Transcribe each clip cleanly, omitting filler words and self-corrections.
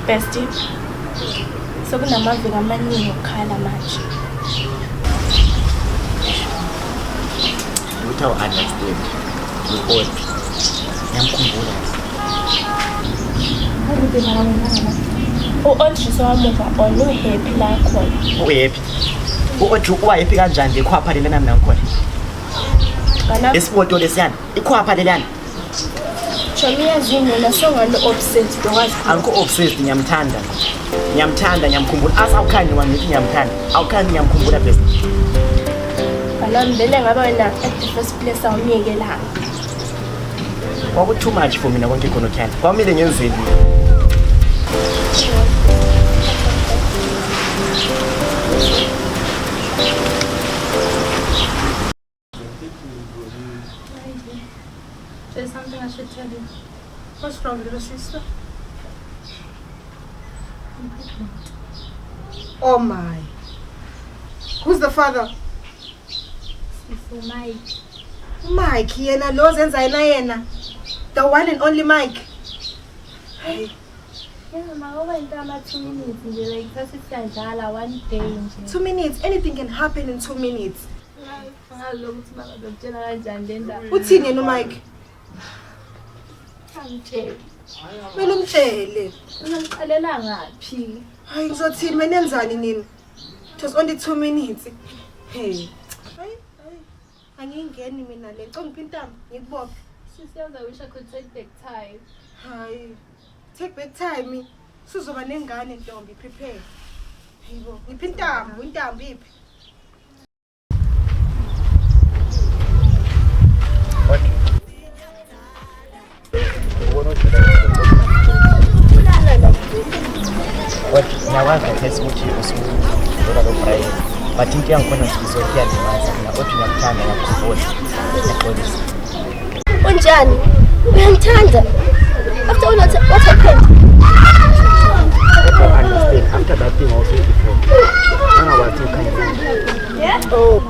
Bestie, sekunamaviki amaningi okukhala manje. Ukuthi awu-understand u-Audrey ngiyamkhumbula. U-Audrey sewamuva on u-happy la khona. U-happy? U-Audrey uwa-happy kanjani ngekhwapha lelana mina ngikhona? Esipoto lesiyana, ikhwapha lelana. Shomiyazini yena songani obsessed okwazi. Angikho obsessed, ngiyamthanda. Ngiyamkhumbula. Awukhani wangithi ngiyamthanda. Awukhani ngiyamkhumbula best. Nami vele ngaba wena at the first place awumyekelanga. Kwaku too much for mina konke khona uthanda. Kwamile ngenzeni. There's something I should tell you. What's wrong with your sister? Oh my. Who's the father? It's Mike. Mike, yena lo zenza yena. The one and only Mike. Hey. Yeah, over in 2 minutes nje like sasiyadlala one day nje. 2 minutes, anything can happen in 2 minutes. Ngazokuthi makazokutshela kanjani le ndaba. Uthini yena Mike? Angitshela. Kumele umtshele. Unamxelela ngaphi? Hayi ngizothini menenzani nini? It was only 2 minutes. Hey. Hayi. Angingeni mina le. Ngicela ngipintama ngikubophe. Sisiyaza wish I could take back time. Hayi. Take back time. Sizoba nengane ntombi, prepare. Hayibo, ngiphi intambo, intambo iphi? Okay. Ngiyakwazi ukuthi usudlula lo Brian. But into yangikhona sizokuyandimaza mina kodwa ngiyakuthanda ngiyakukhumbula. Ngiyaxolisa. Unjani? Uyangithanda? After what happened? I understand. After that thing also different. Now I think kind of. Yeah? Oh.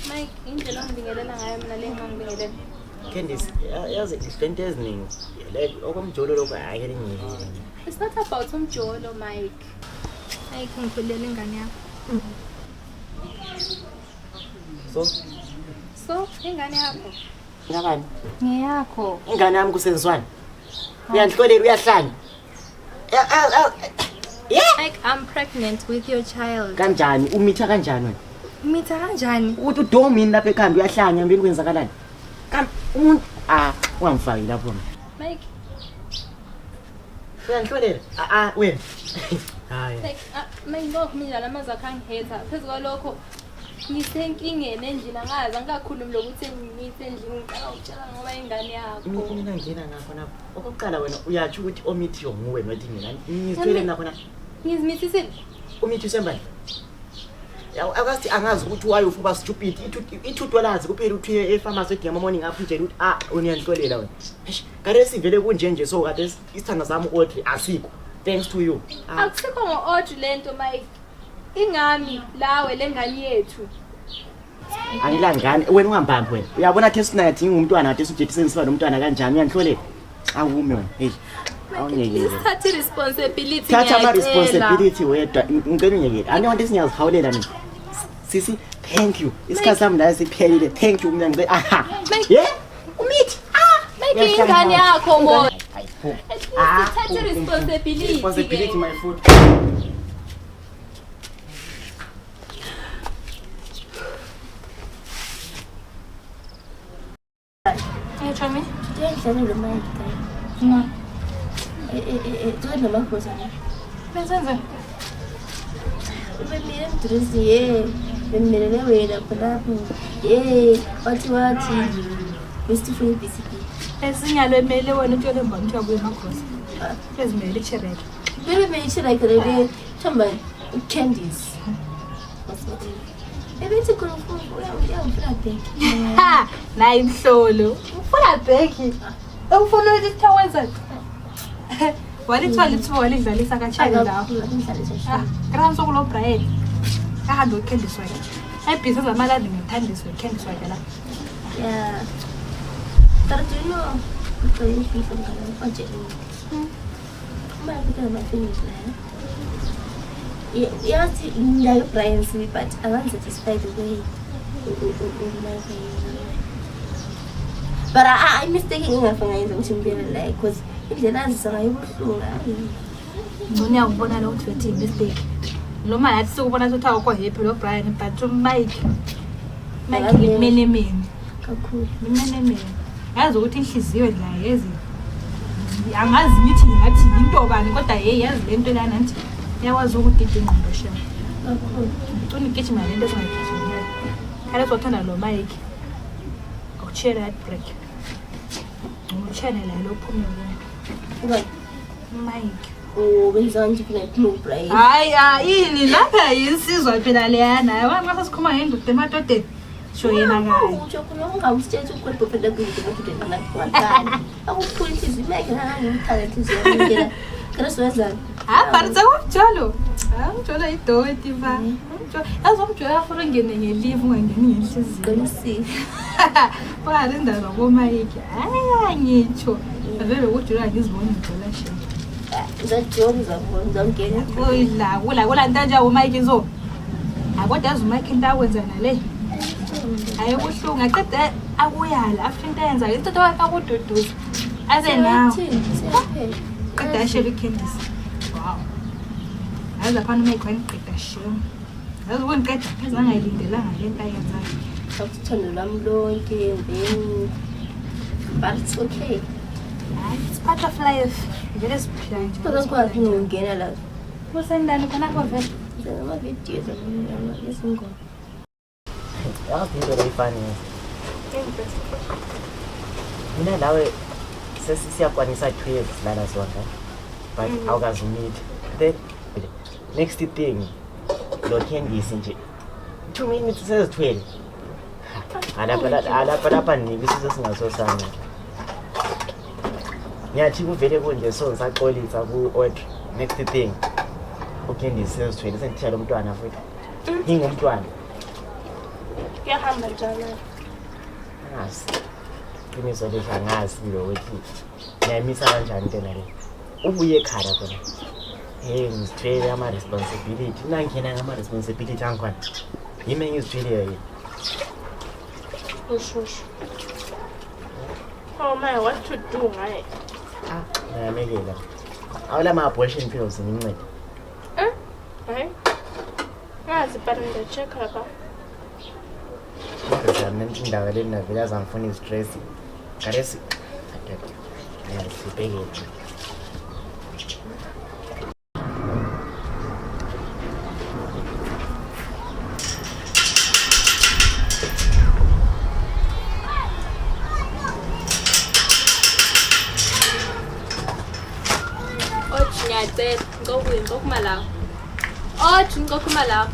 Mike, indlela ongibingelela ngayo mina le ngangibingelela. Candice, yazi izinto eziningi like okomjolo lokho ayike ngiyini. It's not about umjolo, Mike. Mike, ngikhulela ingane yakho. So, ingane yakho. Ngabani? Ngeyakho. Ingane yami kusenzwana. Uyandihlolela uyahlanya. Yeah. Mike, I'm pregnant with your child. Kanjani? Umitha kanjani wena? Mitha kanjani? Uthi udomini lapha ekhanda uyahlanya ngempela kwenzakalani? Umuntu ungangifaki lapho mina. Mike. Uyangihlolela? Wena. Hayi. Like, mina mina lamazakhe angiheta. Phezulu kwalokho ngisenkingeni endlini angazi angikakhulumi lokuthi ngisendlini ngicela ukutshela ngoba ingane yakho. Mina ngena ngakho lapho. Okokuqala wena uyathi ukuthi omithi nguwe nothi mina. Ngizithwele nakho na. Ngizimithise. Umithi usembani? Akathi angazi ukuthi why ufuba stupid. $2 kuphela uthi e-pharmacy edema morning apho nje ukuthi uniyandihlolela wena. Eish, kade sivele kunje nje so kade isithanda sami Audrey asikho. Thanks to you. Akusikho ngo-Audrey lento Mike. Ingami lawe lengane yethu. Angilangani wena ungambambi wena. Uyabona the tonight ngingumntwana kade sijethise nomntwana kanjani uyangihlolela. Awume wena. Hey. Awungiyekile. Thatha responsibility Thatha ngiyacela. ama responsibility wedwa. Ngicela ungiyekile. Aniyonto esingiyazihawulela mina. Sisi, thank you. Isikhathi sami la siphelile. Thank you mina ngicela. Aha. Yeah. Umithi. Mike ingane yakho mo. Ah. Thatha responsibility. Responsibility my food. Hey, try me. Yeah, send me Mike. No. Do it number for something. Benzenze. mina mdresi mina wena khonapho wathi Mr. Free BCP Esinyalo emele wena utshele mbona ukuthi uyabuya emakhosi. Ezimele ichereke. Bebe ichereke le thamba candies. Ebethi khona uyangifuna bheki. Ha, nayi imhlolo. Ufuna bheki. Ufuna ukuthi thawenza. Walithwala ithuba walidlalisa kaChali lawo. Kranso kulo Brian. Ahamba ukhendiswa ke. Ebhizi zamalandi ngithandiswe ukhendiswa ke la. Yeah. Tarjuno, going to be from the budget. My finish now. Yes, no Brian, but I want satisfied the way. But I'm mistaking enough for my own like, because if the last I will do. Dunia ubona lo 20 mistake. Lo mali athi ukubona ukuthi awukho happy lo Brian but Mike mene kakhulu mene yazi ukuthi inhliziyo la yezi angazi ngithi ngathi into bani kodwa yazi lento lana nti yakwazi ukudida ingqondo shem kakhulu ufuna igijima lento esingayigijimela kale sothanda lo Mike akuchela at break uchannel lo phumile Mike benza nje phela iphuma Brian hayi yini lapha yinsizwa phela leyana yabona mase sikhoma ngendoda emadodeni sho yena kayi utsho khona ungamsitshela ukuthi phela kuyithi ukuthi la kwakani akukhulu inhliziyo imeke ngangimthanda inhliziyo ngiyela Chris wezani baritsa kumjolo umjolo idoti ba umjolo azomjolo afuna ngene ngelive ungangeni ngenhliziyo qinisi barinda ngomayike ngitsho vele ukujula ngizibona ngijula she zajonga zabona ngene kula ntanja uMike zo akodwa azuMike into akwenza nale hayi kuhlunga aqeda akuyala after into yenza into akakududuza aze nawo qeda shele candies wow aza phana uMike waniqeda shele azu woniqeda ezangayilindelanga lento ayenzayo akuthando lami lonke then but it's okay. It's part of life. Vele siphila nje. Bazokwazi ukungena la. Kusendani khona ko vele. Ngama videos ezingoma. Yazi into leyifani. Mina lawe sesiyakwanisa 12 lana sonke. But awukazimeet. The next thing lo candies nje 2 minutes says 12. Alapha nibisizo singasosana. Ngiyathi kuvele konje so ngisaxolisa ku order next thing ucandies says 12 sengithela umntwana futhi. Ngingumntwana. Kuyahamba njalo. Angazi. Qiniso lesi angazi lo ukuthi ngiyamisa kanjani into nale. Ubuye ekhaya khona. Ngizithwele ama responsibility. Nangena ngama responsibility angikhona. Yimi ngizithwele yini? Ushush. Oh my, what to do, right? Ngiyamekela. Awula ma abortion pills ngincede. Hayi. Ngazi bani ngicheck lapha. Ngizama indaba le navela zangifuna istress. Karesi. Ngiyasibhekela. Ngokuma la. Oh, ngokuma la.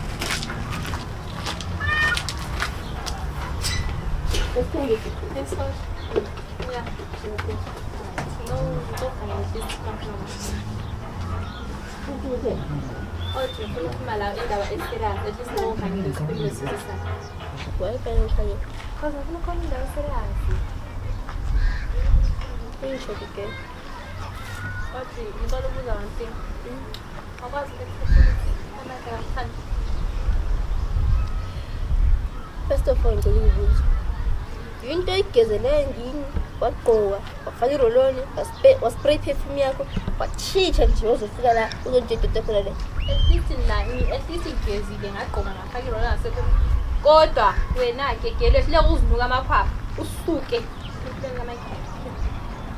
Okay. Yeah. No, Okay. Oh, ngokuma la indaba eserious. At least no kanye ngesipilisi sisa. Why can't you tell? Cause afuna khona indaba serious. Finish it again. Othi ngicela ukubuza one thing. Akwazi ukuthi amagama First of all, ngikubuza. Into igezele ngini waqoka, wafaka iroloni, waspray perfume yakho, wachicha nje uzofika la uzontethe khona le. at least igezile ngaqoka ngafaka irona ngasekho. Kodwa wena gegele hlile uzinuka amaphaphu usuke.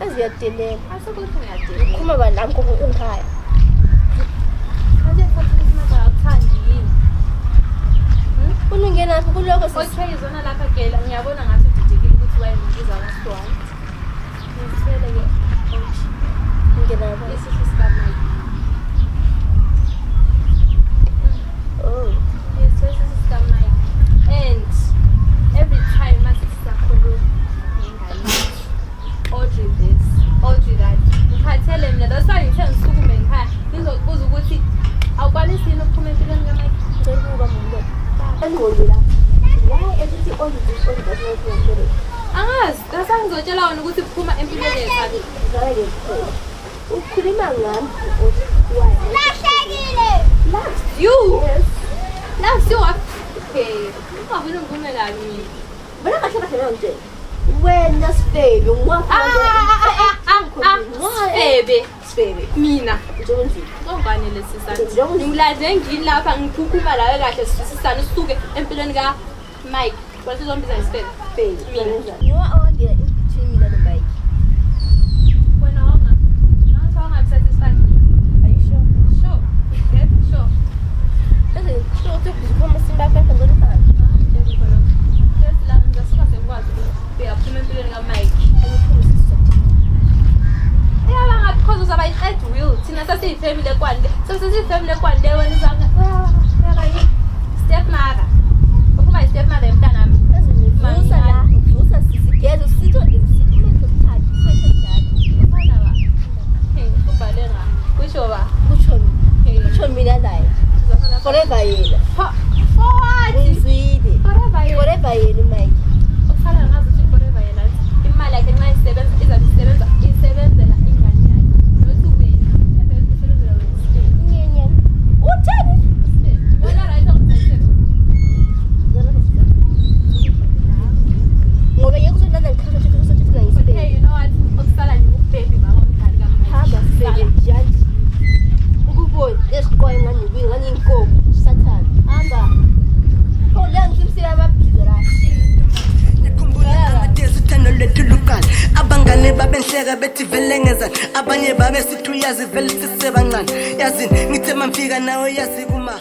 Aziyadelela. Asekuthi ngiyadelela. Khuma banami konke ungikhaya. Manje futhi ukuthi manje akuthandi yini? kuloko sisi. Okay, zona lapha gela ngiyabona ngathi udidekile ukuthi wayengibiza ngasihlwane. Ngithele ke ouch. Nginaba. Isifo sikamai. Oh. Yes, isifo sikamai. And every time masisakhuluma ngengane. Audrey this, Audrey that. Ngikhathele mina that's why ngithe ngisukume ngikhaya. Ngizokubuza ukuthi awukwanisi yini ukuphuma empilweni kaMike? Ngicela ukuba umuntu. Angqondo la. Why everything all this all that no problem. Angazi, ngase ngizotshela wena ukuthi phuma empilweni yethu. Ngake ngikho. Ukhuluma ngami why? Lahlekile. Loves You. Yes. Loves you. Okay. Ungavuna ngivume kabi mina. Bona kahle kahle nje. Wena sibebe Bebe. Sibebe. Mina. Njengoba Ngokwanele sisana. Ngimlande ngilapha ngikhukhuma lawe kahle sisana usuke empilweni ka Mike. Kwase zombiza isibebe. Mina. You are on the in between mina no Mike. Wena wanga. Nangathi awungabisatisfied. Are you sure? Sure. Okay, sure. Listen, sure to kuzikhoma simba kwa ngone khaya. First la ngizasuka sekwazi ukuthi uyaphuma empilweni ka Mike. Yeah, because uzaba i-third wheel. Thina sasiyifamily ekwande. Sasiyifamily ekwande wena uzanga. Stepmother. Ukuba i-stepmother emntanami. Vusa la, vusa sisigeza usitho ngesikuletho sithathu. Ufana ba? Hey, ubhale nga. Kusho ba? Kutsho mina naye. Forever yena. Forward. Uzwile. Forever yena. Forever yena Mike. Ukufana ngazi ukuthi forever yena. Imali yakhe nxa isebenza isebenzela ingane yakhe. Nokuthi wena isebenzela wena. Nyenye. Utheni? Wena right of the Ngoba yekuzonana ngikhathi ukuthi kusothi Okay, ngayisibeke. you know what? Ukusala nje ukubheki mama umkhali kaMike. Hamba sibeke judge. Ukubona lesiqoye ngani ngani inkomo Satan. Hamba. Hola ngimsila amabhiza la. Uthando lwethu luqala abangane babenhleka bethi vele ngezana abanye babe sithi uyazi vele sisebancane yazini ngithe mamfika nawe yazi kuma